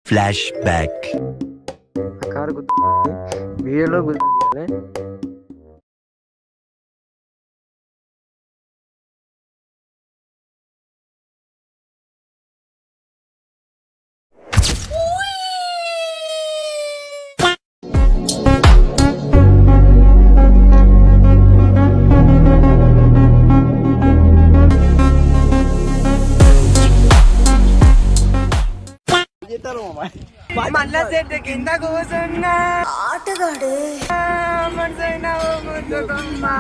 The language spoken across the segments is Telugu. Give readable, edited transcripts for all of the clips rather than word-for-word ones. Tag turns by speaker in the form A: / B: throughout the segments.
A: Flash back.
B: కారు వీడియోలో గుర్తు. మళ్ళా చెట్టు కింద కూర్చున్నా ఆటగాడు మనసైనా ముద్దుకమ్మా.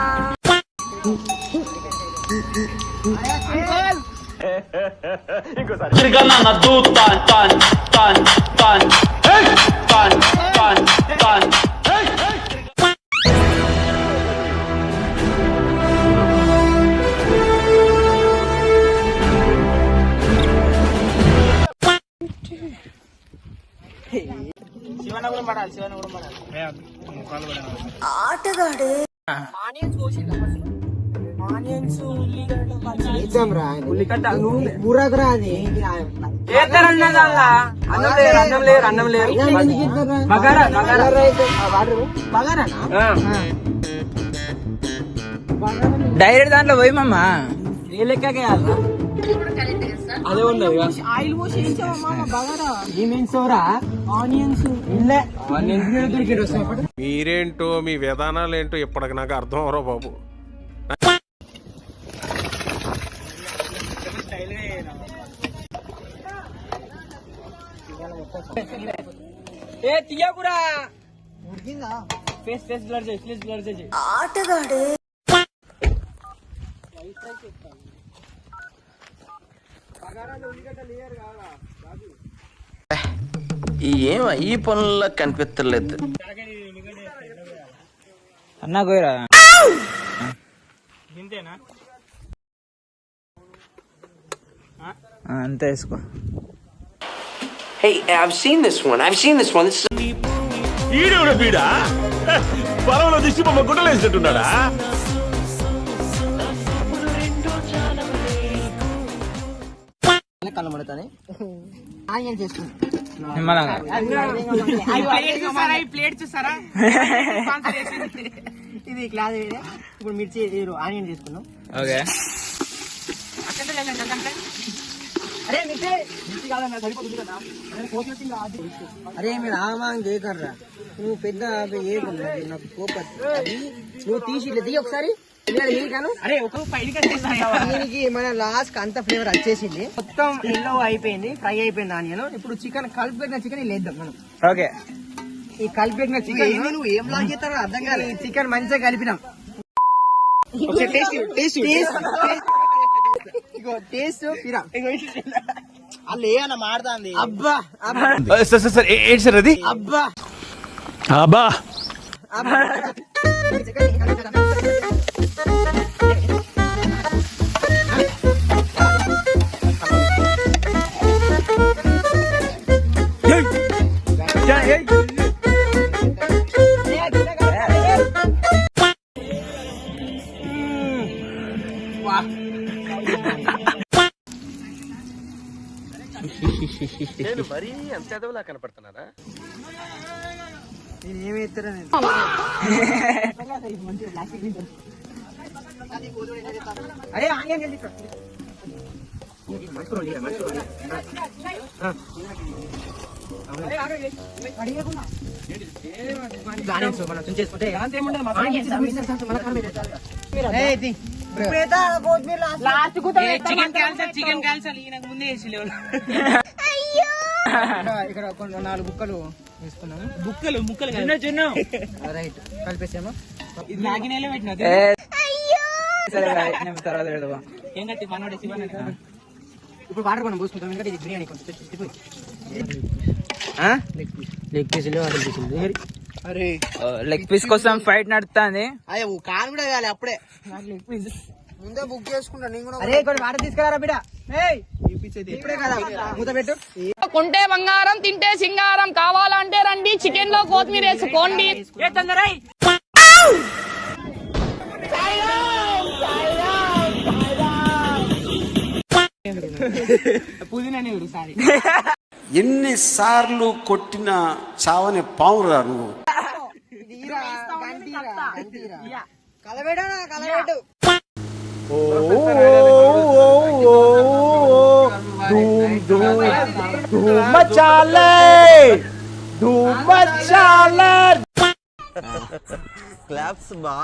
B: ఆటగాడు ఉల్లిగడ్డ ఊరకు రాది అన్నం లేరు
C: డైరెక్ట్ దాంట్లో పోయి మమ్మ
B: ఏ లెక్కకే అదే ఉండదు ఆయిల్ పోసి ఆనియన్స్
D: మీరేంటో మీ విధానాలు ఏంటో ఇప్పటికి నాకు అర్థం అవరో బాబు.
B: తీయకురా ఫేస్ బ్లర్ చేయి
E: ఆటగాడు
A: ఏం ఈ పనుల్లో కనిపించలేదు.
C: అన్నా కోయరా అంతే వేసుకో.
A: Hey, I've seen this one.
D: ఈడెవడ బీడా పొలంలో దిష్టి బొమ్మ గుడ్డలేసినట్టున్నాడా?
B: కళ్ళమడతానే ఆనియన్ చేసుకుంటాం. ఇది క్లాస్ ఇప్పుడు మిర్చి ఆనియన్ చేసుకున్నాం.
C: ఓకే
B: అరే మీరు ఆమాంగ్ చేయకర్రా, నువ్వు పెద్ద ఏకున్నా నాకు కోపం. నువ్వు తీసి ఇట్లా తీయ ఒకసారి దీనికి మన లాస్ట్ అంత ఫ్లేవర్ వచ్చేసింది, మొత్తం ఎల్లో అయిపోయింది, ఫ్రై అయిపోయింది ఆనియన్. ఇప్పుడు చికెన్ కలిపి పెట్టిన చికెన్ వేద్దాం మనం.
C: ఓకే
B: ఈ కలిపి పెట్టిన చికెన్ నువ్వు ఏం లాగ్ చేస్తారో అర్థం కాదు. ఈ చికెన్ మంచిగా కలిపినాం. టేస్ట్ అన్న మాడుతుంది. అబ్బా
D: సార్ ఏంటి సార్ అది?
B: అబ్బా
D: అబ్బా
A: మరీ అంత చదవలా కనపడుతున్నారా?
B: ఏమైతారా అరే ఆనియన్ ఇక్కడ కొన్ని 4 బుక్కలు వేసుకున్నాము. ముక్కలు రైట్ కలిపేసాము. ఇప్పుడు వాటర్ మనం పోసుకుంటాం, ఎందుకంటే ఇది బిర్యానీ కొంచెం లెగ్ పీసులు అసలు పీసులు. అరే
C: లెగ్ పీస్ కోసం ఫైట్ నడుస్తుంది.
B: అదే కాన్ కూడా కావాలి అప్పుడే లెగ్ పీస్ ముందే బుక్ చేసుకుంటా నేను కూడా. అరే కొన్ని వాటర్ తీసుకురారా బిడ్డ. ఇప్పుడే కదా మూత పెట్టు.
F: కొంటే బంగారం తింటే సింగారం, కావాలంటే రండి చికెన్ లో కొత్తిమీర వేసుకోండి.
B: పుదీనా సారీ
E: ఎన్నిసార్లు కొట్టిన చావని పావురా నువ్వు.
B: కలబెడనా కలబెట్టు
A: క్లాప్స్ బా